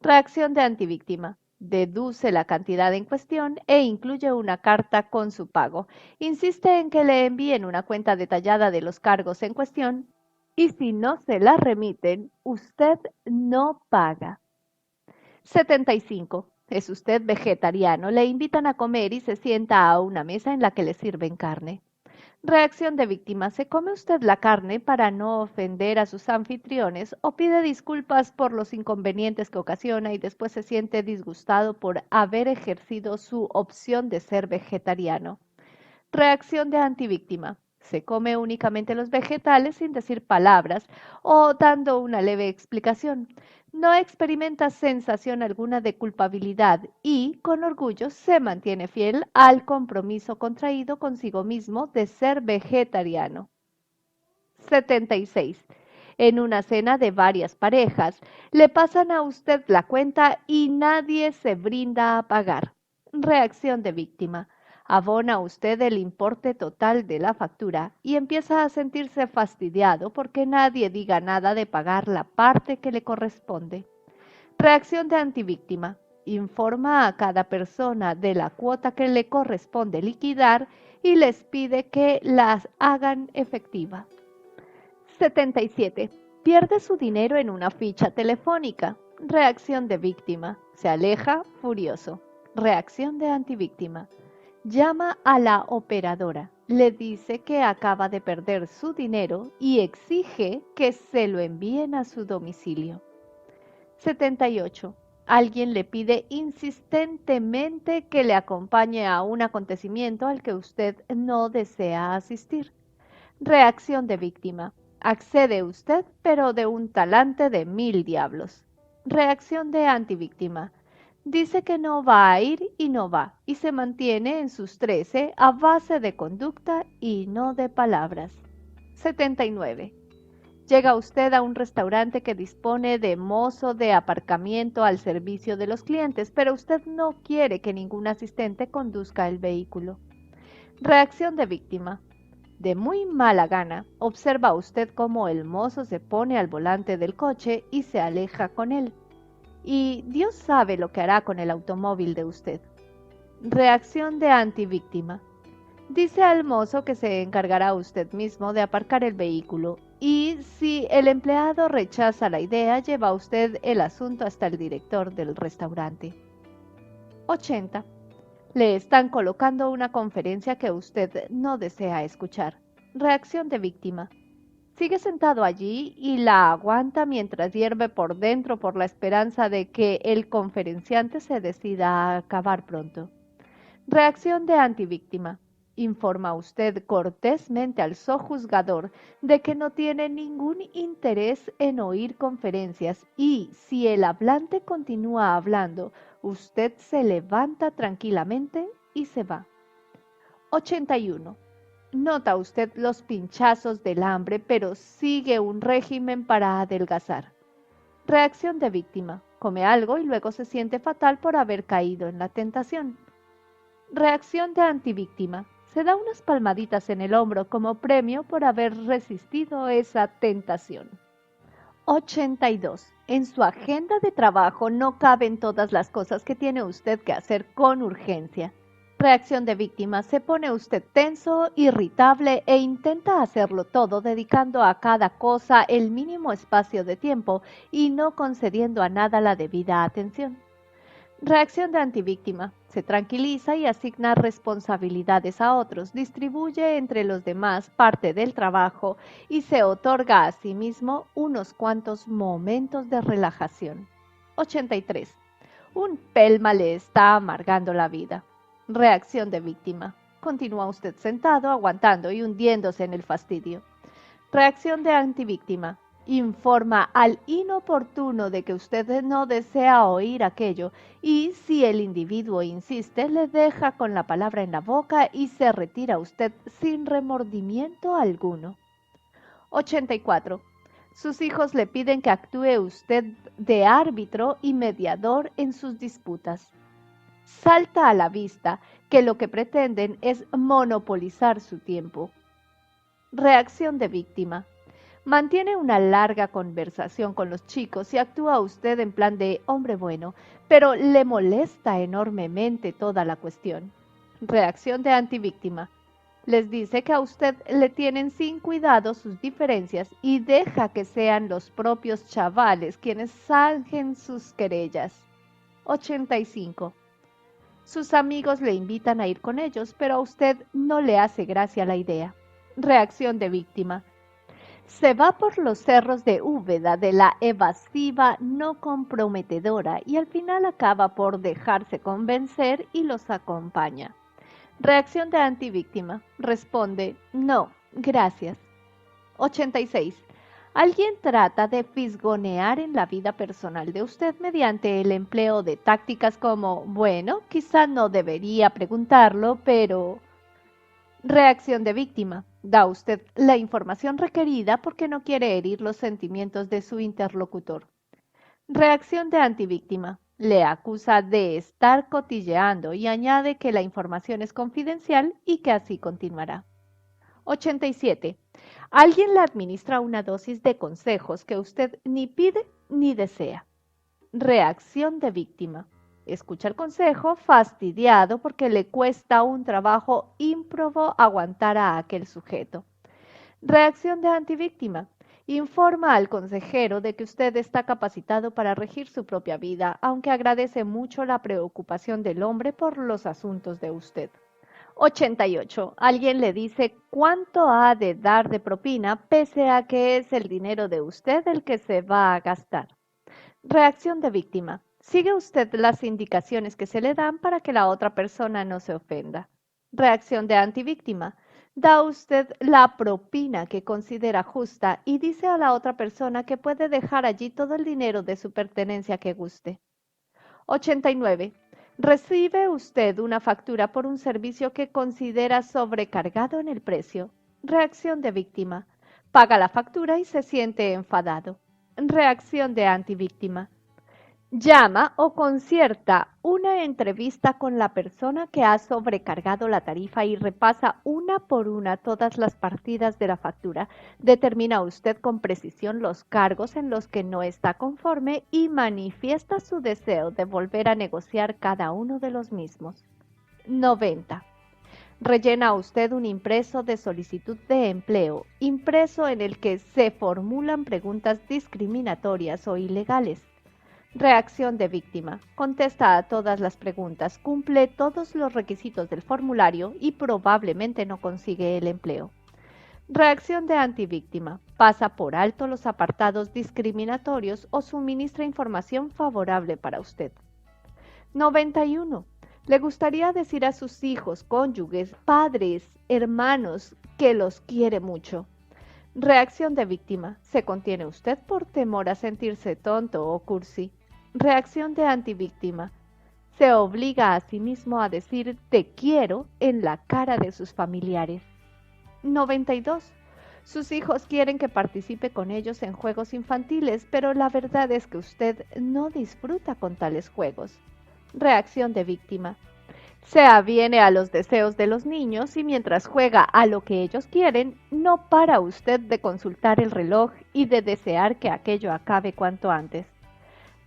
Reacción de antivíctima. Deduce la cantidad en cuestión e incluye una carta con su pago. Insiste en que le envíen una cuenta detallada de los cargos en cuestión y si no se la remiten, usted no paga. 75. ¿Es usted vegetariano? Le invitan a comer y se sienta a una mesa en la que le sirven carne. Reacción de víctima. ¿Se come usted la carne para no ofender a sus anfitriones o pide disculpas por los inconvenientes que ocasiona y después se siente disgustado por haber ejercido su opción de ser vegetariano? Reacción de antivíctima. Se come únicamente los vegetales sin decir palabras o dando una leve explicación. No experimenta sensación alguna de culpabilidad y, con orgullo, se mantiene fiel al compromiso contraído consigo mismo de ser vegetariano. 76. En una cena de varias parejas, le pasan a usted la cuenta y nadie se brinda a pagar. Reacción de víctima. Abona usted el importe total de la factura y empieza a sentirse fastidiado porque nadie diga nada de pagar la parte que le corresponde. Reacción de antivíctima. Informa a cada persona de la cuota que le corresponde liquidar y les pide que las hagan efectiva. 77. Pierde su dinero en una ficha telefónica. Reacción de víctima. Se aleja furioso. Reacción de antivíctima. Llama a la operadora. Le dice que acaba de perder su dinero y exige que se lo envíen a su domicilio. 78. Alguien le pide insistentemente que le acompañe a un acontecimiento al que usted no desea asistir. Reacción de víctima. Accede usted, pero de un talante de 1000 diablos. Reacción de antivíctima. Dice que no va a ir y no va, y se mantiene en sus 13 a base de conducta y no de palabras. 79. Llega usted a un restaurante que dispone de mozo de aparcamiento al servicio de los clientes, pero usted no quiere que ningún asistente conduzca el vehículo. Reacción de víctima. De muy mala gana, observa usted cómo el mozo se pone al volante del coche y se aleja con él. Y Dios sabe lo que hará con el automóvil de usted. Reacción de antivíctima. Dice al mozo que se encargará usted mismo de aparcar el vehículo y si el empleado rechaza la idea, lleva usted el asunto hasta el director del restaurante. 80. Le están colocando una conferencia que usted no desea escuchar. Reacción de víctima. Sigue sentado allí y la aguanta mientras hierve por dentro por la esperanza de que el conferenciante se decida a acabar pronto. Reacción de antivíctima. Informa usted cortésmente al sojuzgador de que no tiene ningún interés en oír conferencias y, si el hablante continúa hablando, usted se levanta tranquilamente y se va. 81. Nota usted los pinchazos del hambre, pero sigue un régimen para adelgazar. Reacción de víctima. Come algo y luego se siente fatal por haber caído en la tentación. Reacción de antivíctima. Se da unas palmaditas en el hombro como premio por haber resistido esa tentación. 82. En su agenda de trabajo no caben todas las cosas que tiene usted que hacer con urgencia. Reacción de víctima. Se pone usted tenso, irritable e intenta hacerlo todo dedicando a cada cosa el mínimo espacio de tiempo y no concediendo a nada la debida atención. Reacción de antivíctima. Se tranquiliza y asigna responsabilidades a otros, distribuye entre los demás parte del trabajo y se otorga a sí mismo unos cuantos momentos de relajación. 83. Un pelma le está amargando la vida. Reacción de víctima. Continúa usted sentado, aguantando y hundiéndose en el fastidio. Reacción de antivíctima. Informa al inoportuno de que usted no desea oír aquello y si el individuo insiste, le deja con la palabra en la boca y se retira usted sin remordimiento alguno. 84. Sus hijos le piden que actúe usted de árbitro y mediador en sus disputas. Salta a la vista que lo que pretenden es monopolizar su tiempo. Reacción de víctima. Mantiene una larga conversación con los chicos y actúa usted en plan de hombre bueno, pero le molesta enormemente toda la cuestión. Reacción de antivíctima. Les dice que a usted le tienen sin cuidado sus diferencias y deja que sean los propios chavales quienes zanjen sus querellas. 85. Sus amigos le invitan a ir con ellos, pero a usted no le hace gracia la idea. Reacción de víctima. Se va por los cerros de Úbeda de la evasiva no comprometedora y al final acaba por dejarse convencer y los acompaña. Reacción de antivíctima. Responde, no, gracias. 86. Alguien trata de fisgonear en la vida personal de usted mediante el empleo de tácticas como, bueno, quizá no debería preguntarlo, pero... Reacción de víctima. Da usted la información requerida porque no quiere herir los sentimientos de su interlocutor. Reacción de antivíctima. Le acusa de estar cotilleando y añade que la información es confidencial y que así continuará. 87. Alguien le administra una dosis de consejos que usted ni pide ni desea. Reacción de víctima. Escucha el consejo fastidiado porque le cuesta un trabajo ímprobo aguantar a aquel sujeto. Reacción de antivíctima. Informa al consejero de que usted está capacitado para regir su propia vida, aunque agradece mucho la preocupación del hombre por los asuntos de usted. 88. Alguien le dice cuánto ha de dar de propina pese a que es el dinero de usted el que se va a gastar. Reacción de víctima. Sigue usted las indicaciones que se le dan para que la otra persona no se ofenda. Reacción de antivíctima. Da usted la propina que considera justa y dice a la otra persona que puede dejar allí todo el dinero de su pertenencia que guste. 89. Recibe usted una factura por un servicio que considera sobrecargado en el precio. Reacción de víctima. Paga la factura y se siente enfadado. Reacción de antivíctima. Llama o concierta una entrevista con la persona que ha sobrecargado la tarifa y repasa una por una todas las partidas de la factura. Determina usted con precisión los cargos en los que no está conforme y manifiesta su deseo de volver a negociar cada uno de los mismos. 90. Rellena usted un impreso de solicitud de empleo, impreso en el que se formulan preguntas discriminatorias o ilegales. Reacción de víctima. Contesta a todas las preguntas, cumple todos los requisitos del formulario y probablemente no consigue el empleo. Reacción de antivíctima. Pasa por alto los apartados discriminatorios o suministra información favorable para usted. 91. Le gustaría decir a sus hijos, cónyuges, padres, hermanos que los quiere mucho. Reacción de víctima. Se contiene usted por temor a sentirse tonto o cursi. Reacción de antivíctima. Se obliga a sí mismo a decir te quiero en la cara de sus familiares. 92. Sus hijos quieren que participe con ellos en juegos infantiles, pero la verdad es que usted no disfruta con tales juegos. Reacción de víctima. Se aviene a los deseos de los niños y mientras juega a lo que ellos quieren, no para usted de consultar el reloj y de desear que aquello acabe cuanto antes.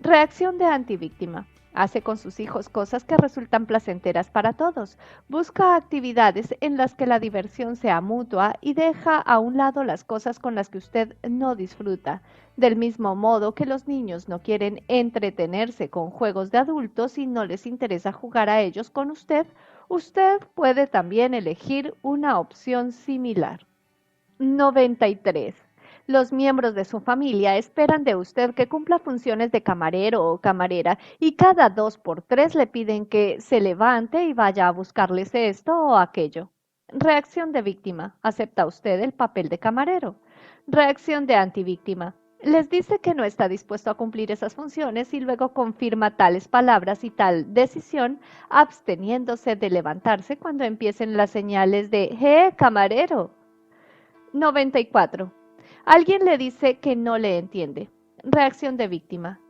Reacción de antivíctima. Hace con sus hijos cosas que resultan placenteras para todos. Busca actividades en las que la diversión sea mutua y deja a un lado las cosas con las que usted no disfruta. Del mismo modo que los niños no quieren entretenerse con juegos de adultos y no les interesa jugar a ellos con usted, usted puede también elegir una opción similar. 93. Los miembros de su familia esperan de usted que cumpla funciones de camarero o camarera y cada 2 por 3 le piden que se levante y vaya a buscarles esto o aquello. Reacción de víctima. ¿Acepta usted el papel de camarero? Reacción de antivíctima. Les dice que no está dispuesto a cumplir esas funciones y luego confirma tales palabras y tal decisión, absteniéndose de levantarse cuando empiecen las señales de camarero! 94. Alguien le dice que no le entiende. Reacción de víctima.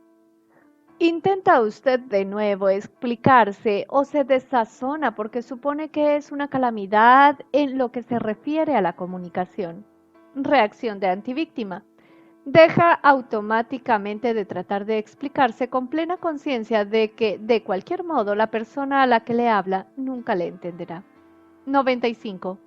Intenta usted de nuevo explicarse o se desazona porque supone que es una calamidad en lo que se refiere a la comunicación. Reacción de antivíctima. Deja automáticamente de tratar de explicarse con plena conciencia de que, de cualquier modo, la persona a la que le habla nunca le entenderá. 95.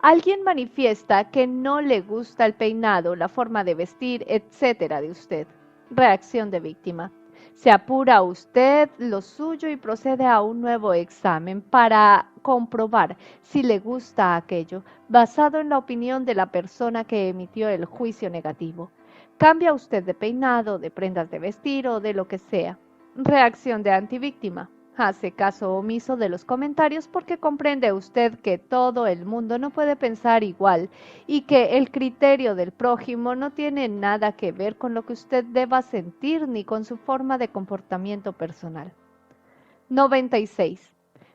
Alguien manifiesta que no le gusta el peinado, la forma de vestir, etcétera de usted. Reacción de víctima. Se apura usted lo suyo y procede a un nuevo examen para comprobar si le gusta aquello, basado en la opinión de la persona que emitió el juicio negativo. Cambia usted de peinado, de prendas de vestir o de lo que sea. Reacción de antivíctima. Hace caso omiso de los comentarios porque comprende usted que todo el mundo no puede pensar igual y que el criterio del prójimo no tiene nada que ver con lo que usted deba sentir ni con su forma de comportamiento personal. 96.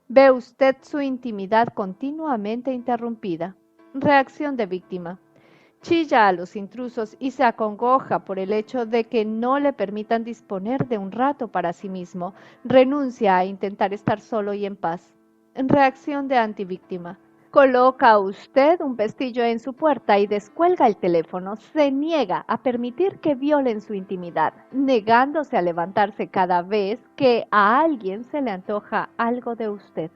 Ve usted su intimidad continuamente interrumpida. Reacción de víctima. Chilla a los intrusos y se acongoja por el hecho de que no le permitan disponer de un rato para sí mismo. Renuncia a intentar estar solo y en paz. Reacción de antivíctima. Coloca usted un pestillo en su puerta y descuelga el teléfono. Se niega a permitir que violen su intimidad, negándose a levantarse cada vez que a alguien se le antoja algo de usted.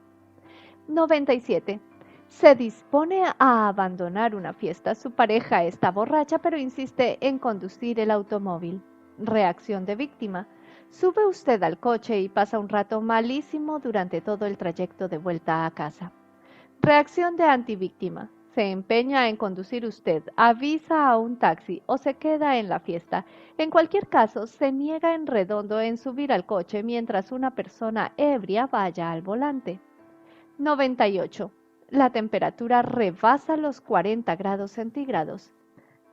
97. Se dispone a abandonar una fiesta. Su pareja está borracha, pero insiste en conducir el automóvil. Reacción de víctima. Sube usted al coche y pasa un rato malísimo durante todo el trayecto de vuelta a casa. Reacción de antivíctima. Se empeña en conducir usted, avisa a un taxi o se queda en la fiesta. En cualquier caso, se niega en redondo en subir al coche mientras una persona ebria vaya al volante. 98. La temperatura rebasa los 40 grados centígrados.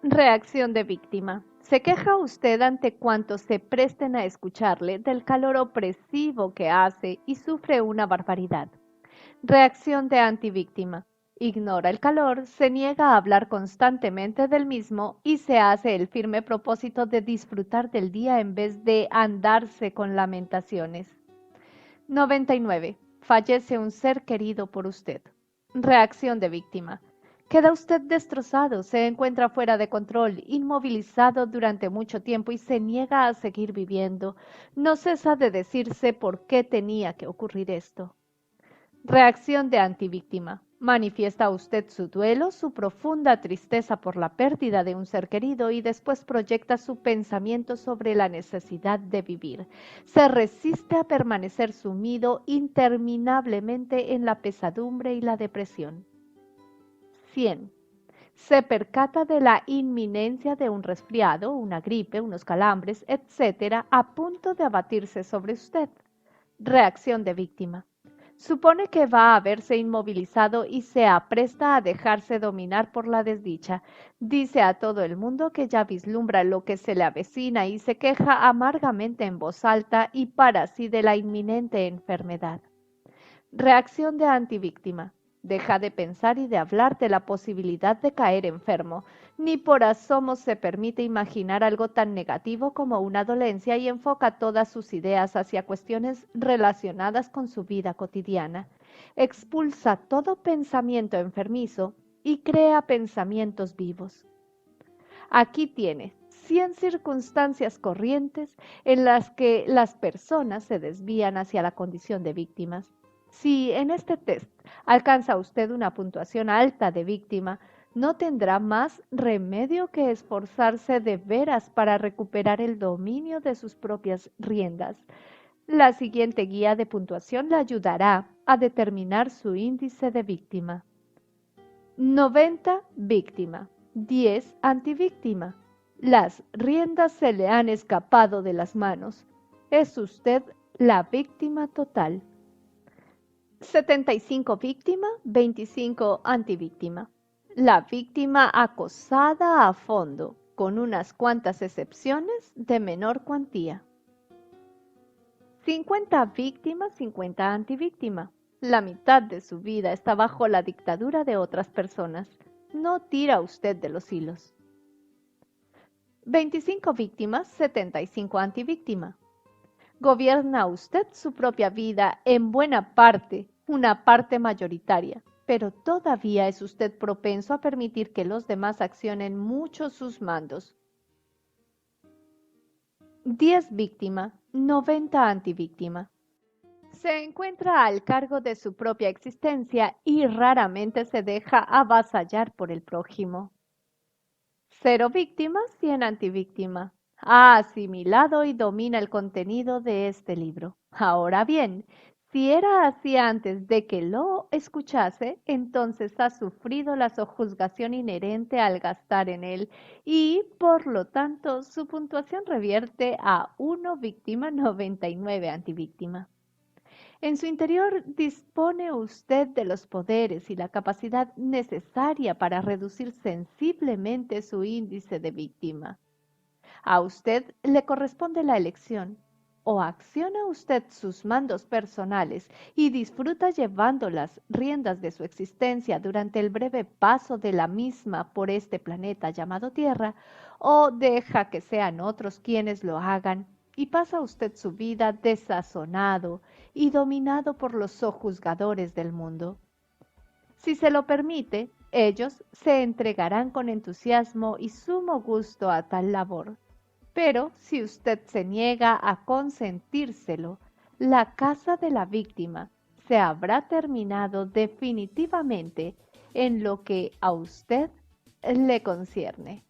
Reacción de víctima. Se queja usted ante cuantos se presten a escucharle del calor opresivo que hace y sufre una barbaridad. Reacción de antivíctima. Ignora el calor, se niega a hablar constantemente del mismo y se hace el firme propósito de disfrutar del día en vez de andarse con lamentaciones. 99. Fallece un ser querido por usted. Reacción de víctima. Queda usted destrozado, se encuentra fuera de control, inmovilizado durante mucho tiempo y se niega a seguir viviendo. No cesa de decirse por qué tenía que ocurrir esto. Reacción de antivíctima. Manifiesta usted su duelo, su profunda tristeza por la pérdida de un ser querido y después proyecta su pensamiento sobre la necesidad de vivir. Se resiste a permanecer sumido interminablemente en la pesadumbre y la depresión. 100. Se percata de la inminencia de un resfriado, una gripe, unos calambres, etc., a punto de abatirse sobre usted. Reacción de víctima. Supone que va a verse inmovilizado y se apresta a dejarse dominar por la desdicha. Dice a todo el mundo que ya vislumbra lo que se le avecina y se queja amargamente en voz alta y para sí de la inminente enfermedad. Reacción de antivíctima. Deja de pensar y de hablar de la posibilidad de caer enfermo. Ni por asomo se permite imaginar algo tan negativo como una dolencia y enfoca todas sus ideas hacia cuestiones relacionadas con su vida cotidiana. Expulsa todo pensamiento enfermizo y crea pensamientos vivos. Aquí tiene 100 circunstancias corrientes en las que las personas se desvían hacia la condición de víctimas. Si en este test alcanza usted una puntuación alta de víctima, no tendrá más remedio que esforzarse de veras para recuperar el dominio de sus propias riendas. La siguiente guía de puntuación le ayudará a determinar su índice de víctima. 90 víctima, 10 antivíctima. Las riendas se le han escapado de las manos. Es usted la víctima total. 75 víctima, 25 antivíctima. La víctima acosada a fondo, con unas cuantas excepciones de menor cuantía. 50 víctimas, 50 antivíctima. La mitad de su vida está bajo la dictadura de otras personas. No tira usted de los hilos. 25 víctimas, 75 antivíctima. Gobierna usted su propia vida en buena parte, una parte mayoritaria, pero todavía es usted propenso a permitir que los demás accionen mucho sus mandos. 10 víctima, 90 antivíctima. Se encuentra al cargo de su propia existencia y raramente se deja avasallar por el prójimo. 0 víctima, 100 antivíctima. ha asimilado y domina el contenido de este libro. Ahora bien, si era así antes de que lo escuchase, entonces ha sufrido la sojuzgación inherente al gastar en él y, por lo tanto, su puntuación revierte a 1 víctima 99 antivíctima. En su interior dispone usted de los poderes y la capacidad necesaria para reducir sensiblemente su índice de víctima. A usted le corresponde la elección. O acciona usted sus mandos personales y disfruta llevando las riendas de su existencia durante el breve paso de la misma por este planeta llamado Tierra, o deja que sean otros quienes lo hagan y pasa usted su vida desazonado y dominado por los sojuzgadores del mundo. Si se lo permite, ellos se entregarán con entusiasmo y sumo gusto a tal labor. Pero si usted se niega a consentírselo, la casa de la víctima se habrá terminado definitivamente en lo que a usted le concierne.